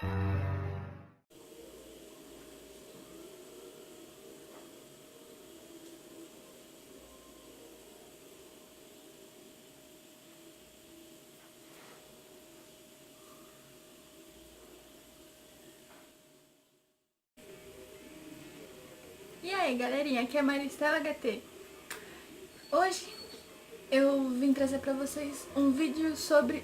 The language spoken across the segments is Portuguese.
E aí galerinha, aqui é a Maristela HT. Hoje eu vim trazer pra vocês um vídeo sobre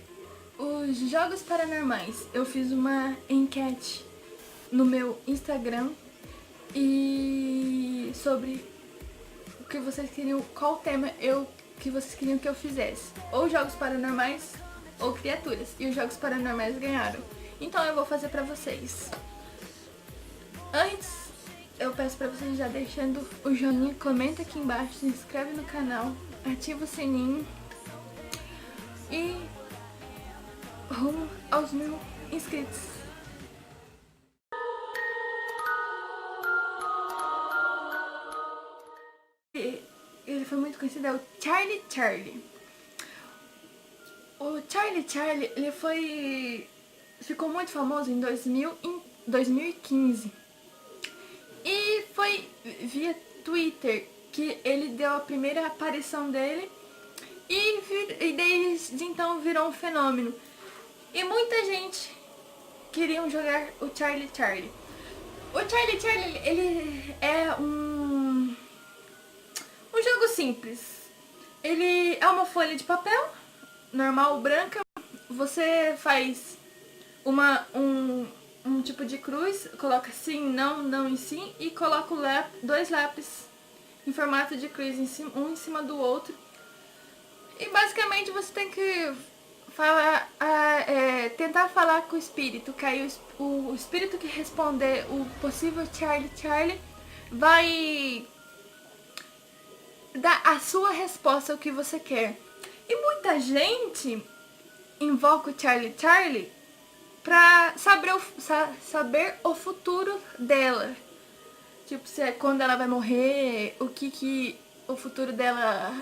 os jogos paranormais. Eu fiz uma enquete no meu Instagram e sobre o que vocês queriam, qual tema que vocês queriam que eu fizesse. Ou jogos paranormais ou criaturas. E os jogos paranormais ganharam. Então eu vou fazer pra vocês. Antes, eu peço pra vocês já deixando o joinha, comenta aqui embaixo, se inscreve no canal, ativa o sininho e rumo aos 1000 inscritos. Ele foi muito conhecido, é o Charlie Charlie. O Charlie Charlie, ele ficou muito famoso em 2015. E foi via Twitter que ele deu a primeira aparição dele e desde então virou um fenômeno. E muita gente queria jogar o Charlie Charlie. O Charlie Charlie, ele é um jogo simples. Ele é uma folha de papel, normal, branca. Você faz um tipo de cruz, coloca sim, não, não e sim, e coloca dois lápis em formato de cruz, um em cima do outro. E basicamente você tem que tentar falar com o espírito, que aí o espírito que responder o possível Charlie Charlie vai dar a sua resposta ao que você quer. E muita gente invoca o Charlie Charlie pra saber o futuro dela. Tipo, se é quando ela vai morrer, o que o futuro dela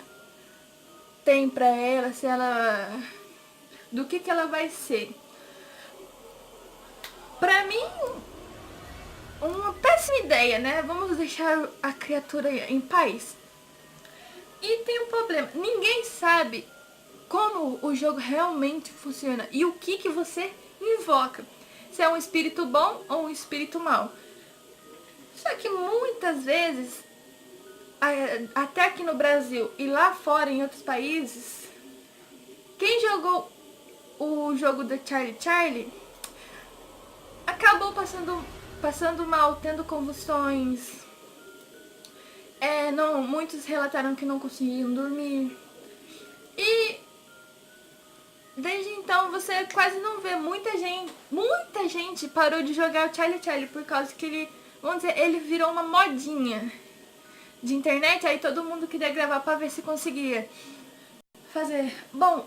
tem pra ela, se ela... do que ela vai ser. Pra mim, uma péssima ideia, né? Vamos deixar a criatura em paz. E tem um problema, ninguém sabe como o jogo realmente funciona e o que você invoca. Se é um espírito bom ou um espírito mau. Só que muitas vezes, até aqui no Brasil e lá fora em outros países, quem jogou o jogo do Charlie Charlie acabou passando mal, tendo convulsões. Muitos relataram que não conseguiam dormir. E desde então você quase não vê muita gente parou de jogar o Charlie Charlie por causa que ele, vamos dizer, ele virou uma modinha de internet, aí todo mundo queria gravar pra ver se conseguia fazer. Bom,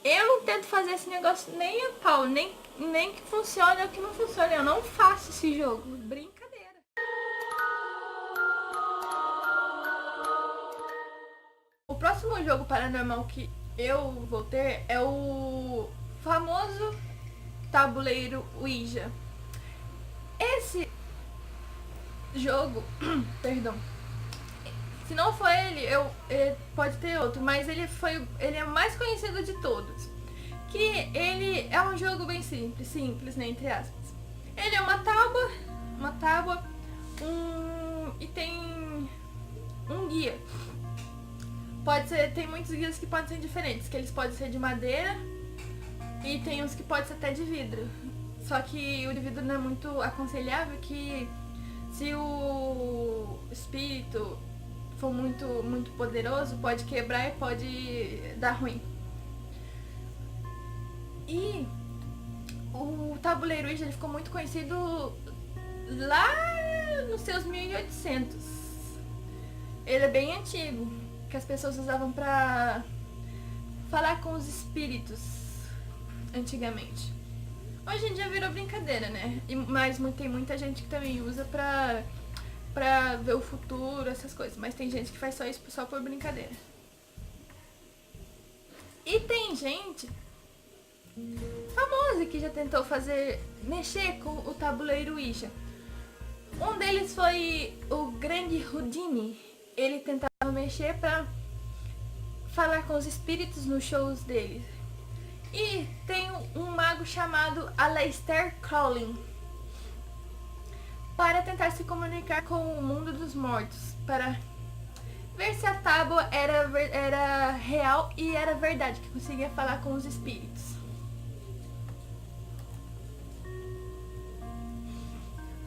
eu não tento fazer esse negócio nem a pau, nem que funcione ou que não funcione, eu não faço esse jogo, brincadeira. O próximo jogo paranormal que eu vou ter é o famoso tabuleiro Ouija. Esse jogo, perdão, se não for ele, pode ter outro, mas ele é o mais conhecido de todos. Que ele é um jogo bem simples, né, entre aspas. Ele é uma tábua, e tem um guia. Tem muitos guias que podem ser diferentes, que eles podem ser de madeira e tem uns que podem ser até de vidro. Só que o de vidro não é muito aconselhável, que se o espírito for muito poderoso, pode quebrar e pode dar ruim. E o tabuleiro Ouija ele ficou muito conhecido lá nos seus 1800. Ele é bem antigo, que as pessoas usavam pra falar com os espíritos antigamente. Hoje em dia virou brincadeira, né? Mas tem muita gente que também usa pra ver o futuro, essas coisas. Mas tem gente que faz só isso só por brincadeira. E tem gente famosos que já tentou mexer com o tabuleiro Ouija. Um deles foi o grande Houdini. Ele tentava mexer para falar com os espíritos nos shows dele. E tem um mago chamado Aleister Crowley para tentar se comunicar com o mundo dos mortos, para ver se a tábua era real e era verdade, que conseguia falar com os espíritos.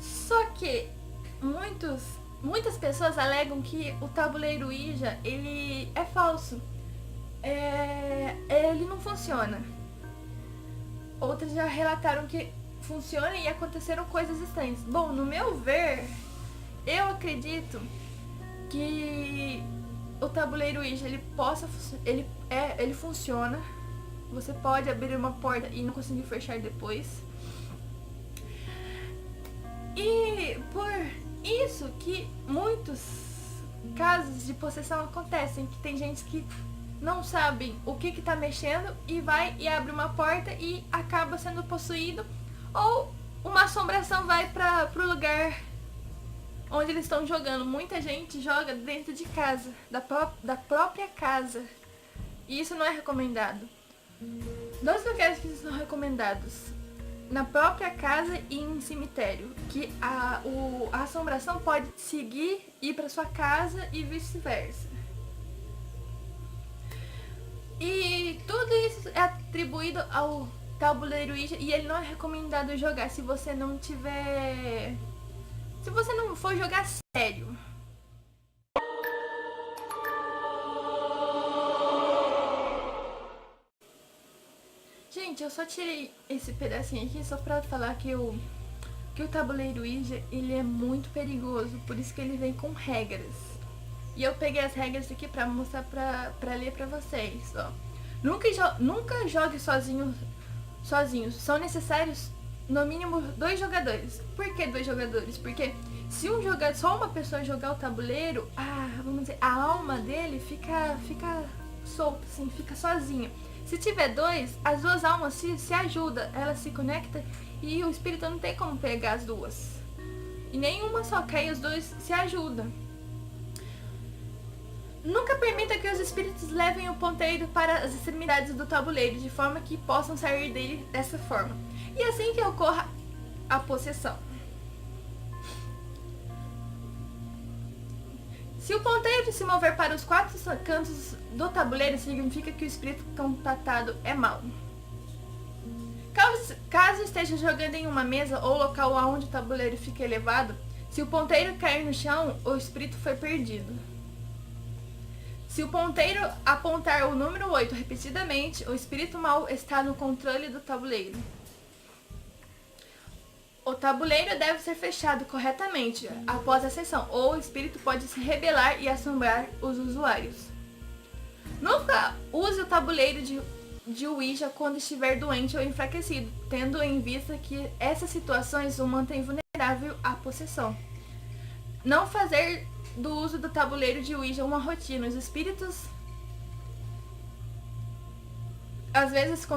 Só que muitas pessoas alegam que o tabuleiro Ouija, ele é falso. Ele não funciona. Outras já relataram que funciona e aconteceram coisas estranhas. Bom, no meu ver, eu acredito que o tabuleiro Ouija, ele funciona. Você pode abrir uma porta e não conseguir fechar depois. E por isso que muitos casos de possessão acontecem, que tem gente que não sabe o que tá mexendo e vai e abre uma porta e acaba sendo possuído, ou uma assombração vai pro lugar onde eles estão jogando. Muita gente joga dentro de casa, da própria casa, e isso não é recomendado. Dois lugares que são recomendados: na própria casa e em cemitério, que a assombração pode seguir, ir para sua casa e vice-versa. E tudo isso é atribuído ao tabuleiro Ouija, e ele não é recomendado jogar se você não for jogar sério. Gente, eu só tirei esse pedacinho aqui só pra falar que o tabuleiro Ouija, ele é muito perigoso, por isso que ele vem com regras. E eu peguei as regras aqui pra mostrar, pra ler pra vocês, ó. Nunca jogue sozinho. São necessários no mínimo 2 jogadores. Por que 2 jogadores? Porque se só uma pessoa jogar o tabuleiro, vamos dizer, a alma dele fica solta, assim, fica sozinha. Se tiver 2, as 2 almas se ajudam, elas se conectam e o espírito não tem como pegar as 2. E nenhuma só cai, os 2 se ajudam. Nunca permita que os espíritos levem o ponteiro para as extremidades do tabuleiro, de forma que possam sair dele dessa forma. E assim que ocorra a possessão. Se o ponteiro se mover para os 4 cantos do tabuleiro, significa que o espírito contatado é mau. Caso esteja jogando em uma mesa ou local onde o tabuleiro fica elevado, se o ponteiro cair no chão, o espírito foi perdido. Se o ponteiro apontar o número 8 repetidamente, o espírito mau está no controle do tabuleiro. O tabuleiro deve ser fechado corretamente após a sessão, ou o espírito pode se rebelar e assombrar os usuários. Nunca use o tabuleiro de Ouija quando estiver doente ou enfraquecido, tendo em vista que essas situações o mantêm vulnerável à possessão. Não fazer do uso do tabuleiro de Ouija uma rotina. Os espíritos às vezes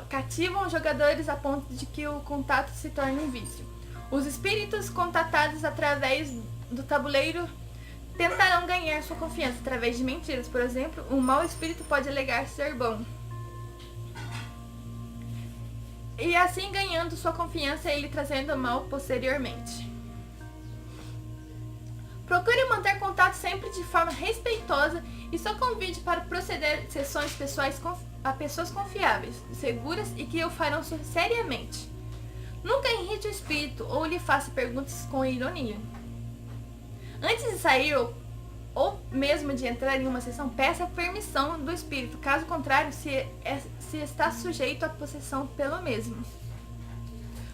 cativam os jogadores a ponto de que o contato se torne um vício. Os espíritos contatados através do tabuleiro tentarão ganhar sua confiança através de mentiras. Por exemplo, um mau espírito pode alegar ser bom, e assim ganhando sua confiança e lhe trazendo mal posteriormente. Procure manter contato sempre de forma respeitosa e só convide para proceder sessões pessoais a pessoas confiáveis, seguras e que o farão seriamente. Nunca irrite o espírito ou lhe faça perguntas com ironia. Antes de sair ou mesmo de entrar em uma sessão, peça permissão do espírito, caso contrário, se está sujeito à possessão pelo mesmo.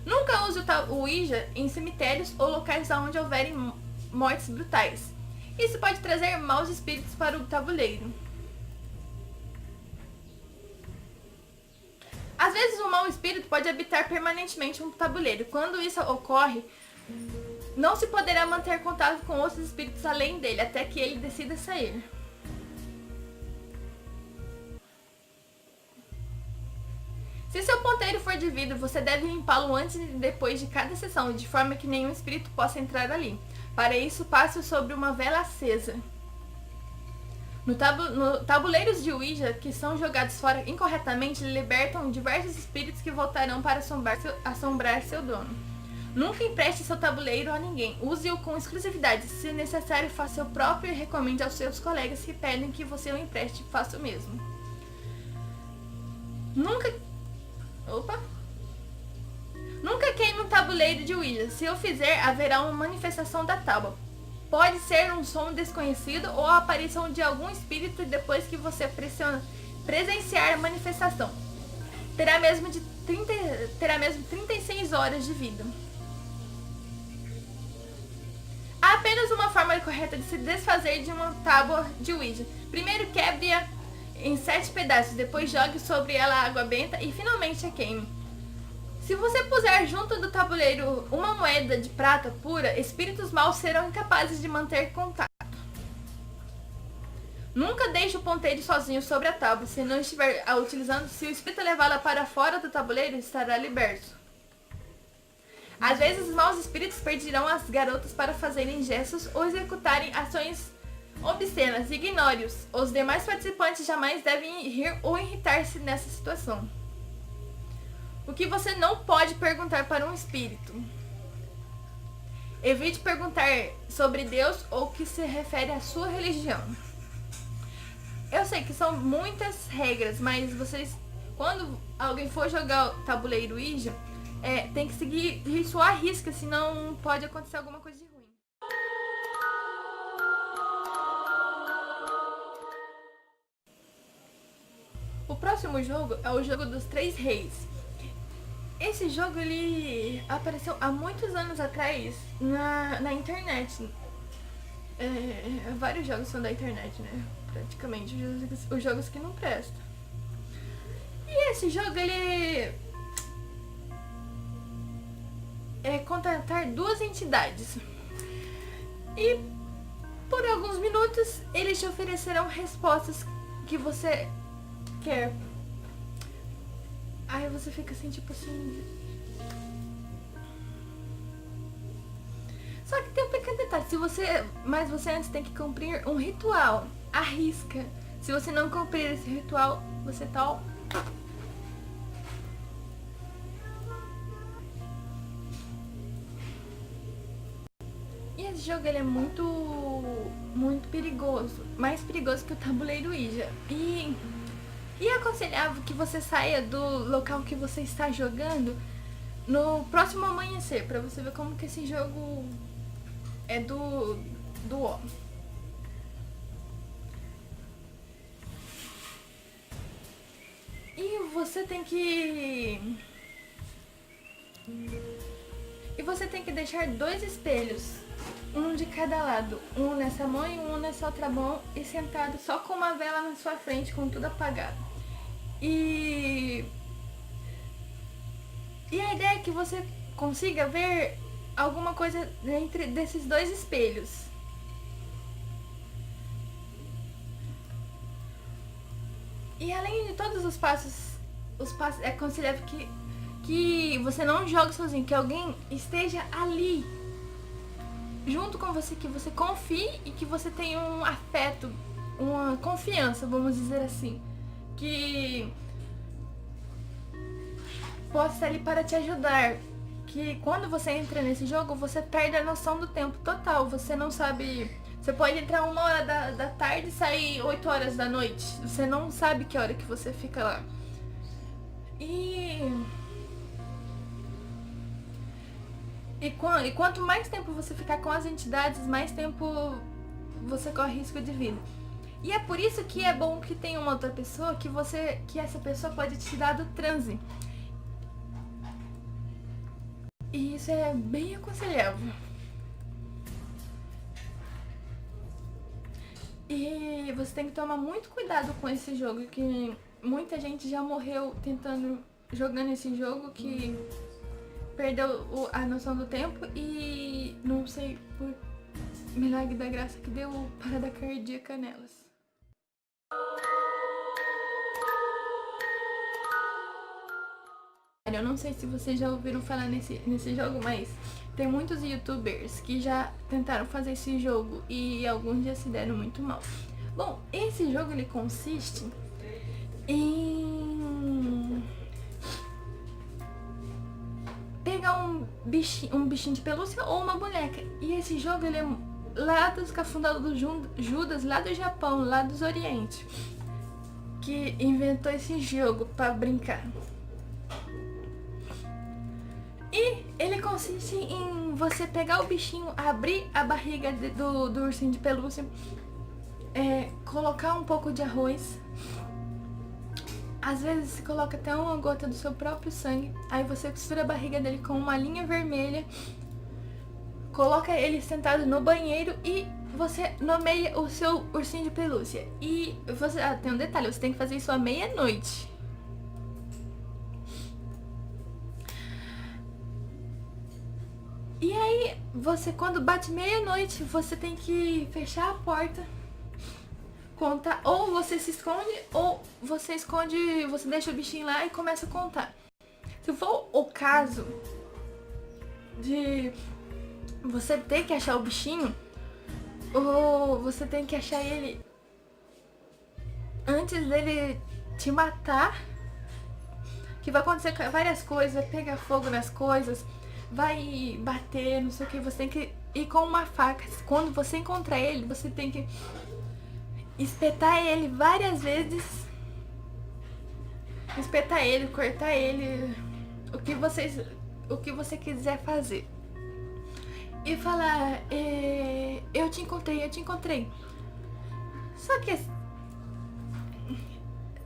Nunca use o Ouija em cemitérios ou locais onde houverem mortes brutais. Isso pode trazer maus espíritos para o tabuleiro. Às vezes um mau espírito pode habitar permanentemente um tabuleiro. Quando isso ocorre, não se poderá manter contato com outros espíritos além dele, até que ele decida sair. Se seu ponteiro for de vidro, você deve limpá-lo antes e depois de cada sessão, de forma que nenhum espírito possa entrar ali. Para isso, passe-o sobre uma vela acesa. No tabuleiros de Ouija que são jogados fora incorretamente, libertam diversos espíritos que voltarão para assombrar seu dono. Nunca empreste seu tabuleiro a ninguém. Use-o com exclusividade. Se necessário, faça o próprio e recomende aos seus colegas que pedem que você o empreste. Faça o mesmo. Nunca queime um tabuleiro de Ouija. Se o fizer, haverá uma manifestação da tábua. Pode ser um som desconhecido ou a aparição de algum espírito depois que você presenciar a manifestação. Terá mesmo 36 horas de vida. Há apenas uma forma correta de se desfazer de uma tábua de Ouija. Primeiro quebre-a em 7 pedaços, depois jogue sobre ela água benta e finalmente a queime. Se você puser junto do tabuleiro uma moeda de prata pura, espíritos maus serão incapazes de manter contato. Nunca deixe o ponteiro sozinho sobre a tábua. Se não estiver a utilizando, se o espírito levá-la para fora do tabuleiro, estará liberto. Às vezes, os maus espíritos pedirão as garotas para fazerem gestos ou executarem ações obscenas. Ignore-os. Os demais participantes jamais devem rir ou irritar-se nessa situação. O que você não pode perguntar para um espírito? Evite perguntar sobre Deus ou que se refere à sua religião. Eu sei que são muitas regras, mas vocês, quando alguém for jogar o tabuleiro Ouija, tem que seguir isso à risca, senão pode acontecer alguma coisa de ruim. O próximo jogo é o jogo dos 3 reis. Esse jogo ele apareceu há muitos anos atrás na internet. Vários jogos são da internet, né? Praticamente os jogos que não prestam. E esse jogo ele é contratar 2 entidades. E por alguns minutos eles te oferecerão respostas que você quer. Aí você fica assim, tipo assim. Só que tem um pequeno detalhe. Mas você antes tem que cumprir um ritual. Arrisca. Se você não cumprir esse ritual, você tá. E esse jogo ele é muito perigoso. Mais perigoso que o tabuleiro Ouija. E é aconselhável que você saia do local que você está jogando no próximo amanhecer, pra você ver como que esse jogo é do ó. E você tem que deixar 2 espelhos, um de cada lado, um nessa mão e um nessa outra mão, e sentado só com uma vela na sua frente, com tudo apagado. E a ideia é que você consiga ver alguma coisa dentro desses 2 espelhos. E além de todos os passos é aconselhável que você não jogue sozinho, que alguém esteja ali junto com você, que você confie e que você tenha um afeto, uma confiança, vamos dizer assim, que possa estar ali para te ajudar. Que quando você entra nesse jogo, você perde a noção do tempo total. Você não sabe. Você pode entrar 1h da tarde e sair 8 horas da noite. Você não sabe que hora que você fica lá. E quanto mais tempo você ficar com as entidades, mais tempo você corre risco de vida. E é por isso que é bom que tenha uma outra pessoa que essa pessoa pode te dar do transe. E isso é bem aconselhável. E você tem que tomar muito cuidado com esse jogo, que muita gente já morreu jogando esse jogo, que perdeu a noção do tempo e não sei por milagre da graça que deu parada cardíaca nelas. Eu não sei se vocês já ouviram falar nesse jogo, mas tem muitos youtubers que já tentaram fazer esse jogo e alguns já se deram muito mal. Bom, esse jogo ele consiste em pegar um bichinho de pelúcia ou uma boneca. E esse jogo ele é lá dos cafundós do Judas, lá do Japão, lá dos Oriente, que inventou esse jogo pra brincar. E ele consiste em você pegar o bichinho, abrir a barriga do ursinho de pelúcia, colocar um pouco de arroz. Às vezes se coloca até uma gota do seu próprio sangue. Aí você costura a barriga dele com uma linha vermelha, coloca ele sentado no banheiro e você nomeia o seu ursinho de pelúcia. E você tem um detalhe, você tem que fazer isso à meia-noite. E aí, você quando bate meia-noite, você tem que fechar a porta, contar, ou você se esconde, ou você esconde, você deixa o bichinho lá e começa a contar. Se for o caso de você ter que achar o bichinho, ou você tem que achar ele antes dele te matar, que vai acontecer várias coisas, vai pegar fogo nas coisas, vai bater, não sei o que, você tem que ir com uma faca. Quando você encontrar ele, você tem que espetar ele várias vezes. Espetar ele, cortar ele, o que você quiser fazer. E falar, eu te encontrei. Só que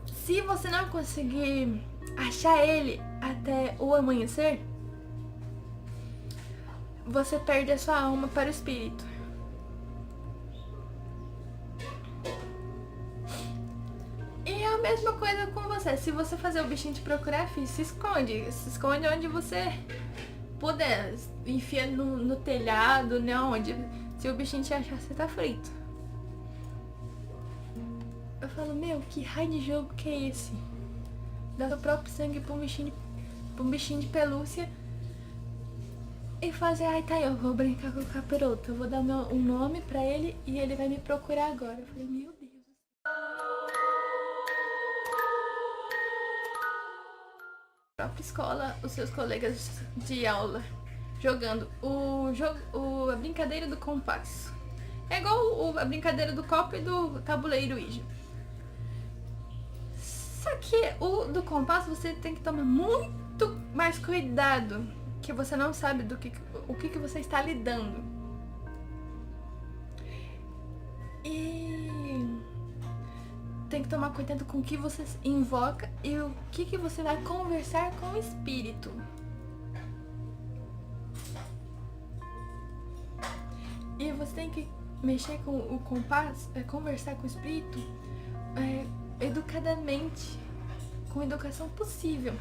se você não conseguir achar ele até o amanhecer, você perde a sua alma para o espírito. E é a mesma coisa com você. Se você fazer o bichinho te procurar, filho, se esconde. Se esconde onde você puder. Enfia no telhado, né? Onde. Se o bichinho te achar, você tá frito. Eu falo, meu, que raio de jogo que é esse? Dar seu próprio sangue pra um bichinho de pelúcia. E fazer, ai tá, eu vou brincar com o capiroto, eu vou dar um nome pra ele e ele vai me procurar agora. Eu falei, meu Deus. Na própria escola, os seus colegas de aula jogando a brincadeira do compasso. É igual a brincadeira do copo e do tabuleiro Ouija. Só que o do compasso você tem que tomar muito mais cuidado, que você não sabe o que você está lidando. E tem que tomar cuidado com o que você invoca e o que você vai conversar com o espírito. E você tem que mexer com o compasso, conversar com o espírito educadamente, com educação possível.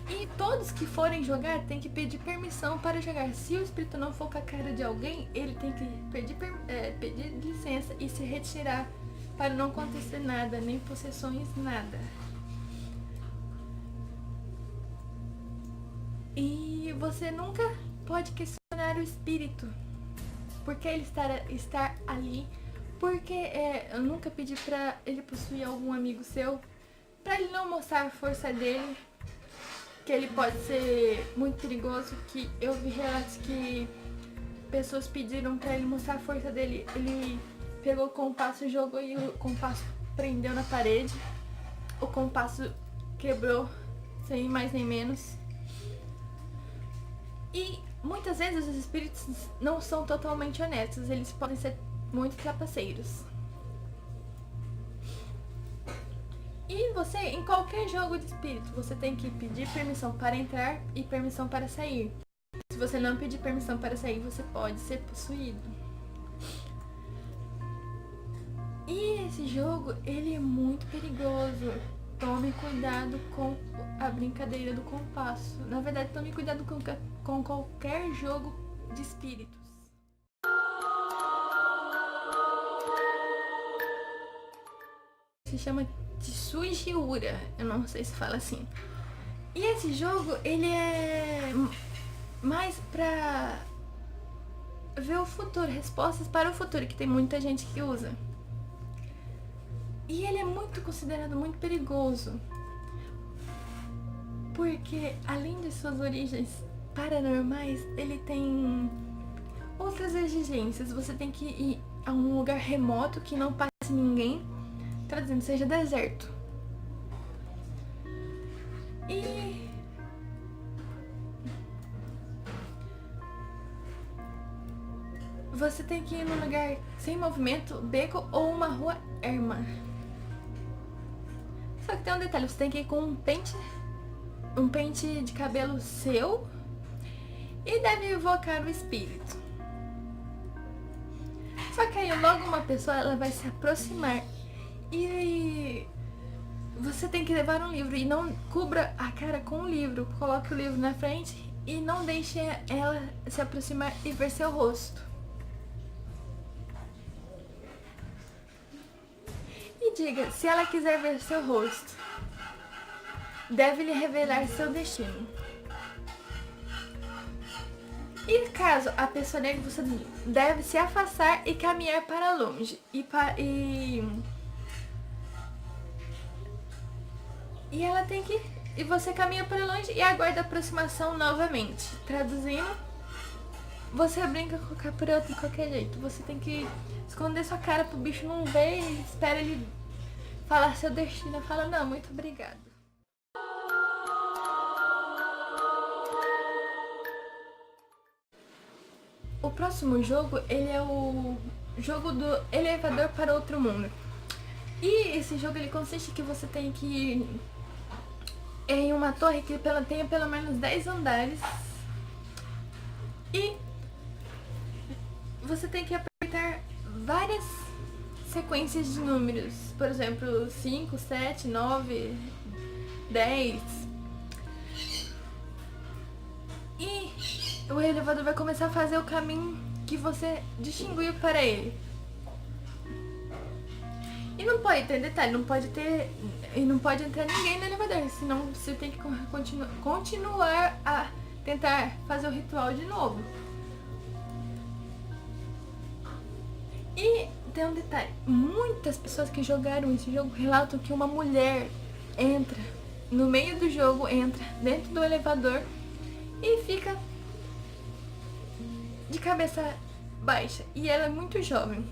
E todos que forem jogar tem que pedir permissão para jogar. Se o espírito não for com a cara de alguém, ele tem que pedir licença e se retirar para não acontecer nada, nem possessões, nada. E você nunca pode questionar o espírito. Por que ele estar ali? Porque eu nunca pedi para ele possuir algum amigo seu, para ele não mostrar a força dele, que ele pode ser muito perigoso, que eu vi relatos que pessoas pediram pra ele mostrar a força dele, ele pegou o compasso, jogou e o compasso prendeu na parede, o compasso quebrou, sem mais nem menos. E muitas vezes os espíritos não são totalmente honestos, eles podem ser muito trapaceiros. E você, em qualquer jogo de espírito, você tem que pedir permissão para entrar e permissão para sair. Se você não pedir permissão para sair, você pode ser possuído. E esse jogo, ele é muito perigoso. Tome cuidado com a brincadeira do compasso. Na verdade, tome cuidado com qualquer jogo de espíritos. Se chama de Sujiura, eu não sei se fala assim. E esse jogo, ele é mais pra ver o futuro, respostas para o futuro, que tem muita gente que usa. E ele é muito considerado muito perigoso, porque além de suas origens paranormais, ele tem outras exigências. Você tem que ir a um lugar remoto que não passe ninguém, traduzindo, seja deserto. E você tem que ir num lugar sem movimento, beco ou uma rua erma. Só que tem um detalhe, você tem que ir com um pente de cabelo seu e deve invocar o espírito. Só que aí logo uma pessoa ela vai se aproximar e você tem que levar um livro e não cubra a cara com o livro. Coloque o livro na frente e não deixe ela se aproximar e ver seu rosto. E diga, se ela quiser ver seu rosto, deve lhe revelar seu destino. E caso a pessoa negue, você deve se afastar e caminhar para longe. E ela tem que... E você caminha para longe e aguarda a aproximação novamente. Traduzindo, você brinca com o capiroto de qualquer jeito. Você tem que esconder sua cara pro bicho não ver e espera ele falar seu destino. Fala, não, muito obrigado. O próximo jogo, ele é o jogo do elevador para outro mundo. E esse jogo, ele consiste que você tem que ir em uma torre que tenha pelo menos 10 andares. E você tem que apertar várias sequências de números. Por exemplo, 5, 7, 9, 10. E o elevador vai começar a fazer o caminho que você distinguiu para ele. E não pode ter detalhe, não pode entrar ninguém no elevador, senão você tem que continuar a tentar fazer o ritual de novo. E tem um detalhe, muitas pessoas que jogaram esse jogo relatam que uma mulher entra no meio do jogo, entra dentro do elevador e fica de cabeça baixa. E ela é muito jovem.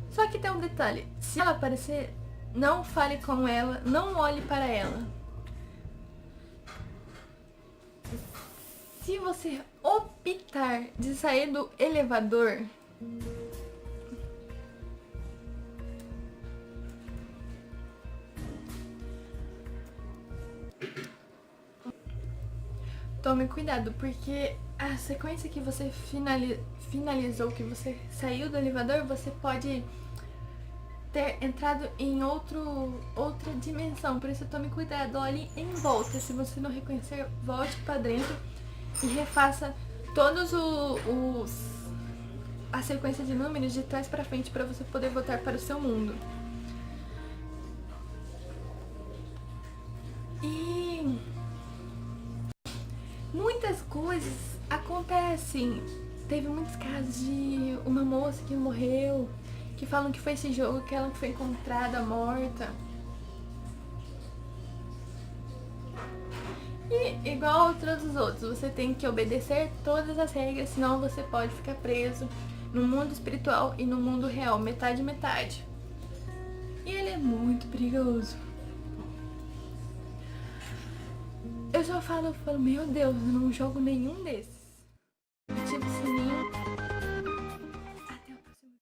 Só que tem um detalhe, se ela aparecer, não fale com ela, não olhe para ela. Se você optar de sair do elevador, tome cuidado, porque a sequência que você finalizou, que você saiu do elevador, você pode ter entrado em outra dimensão. Por isso tome cuidado, olhe em volta. Se você não reconhecer, volte para dentro e refaça todos a sequência de números de trás para frente para você poder voltar para o seu mundo. E muitas coisas acontecem. Teve muitos casos de uma moça que morreu, que falam que foi esse jogo que ela foi encontrada morta. E igual a todos os outros, você tem que obedecer todas as regras, senão você pode ficar preso no mundo espiritual e no mundo real, metade metade. E ele é muito perigoso. Eu só falo, meu Deus, eu não jogo nenhum desses. Tipo,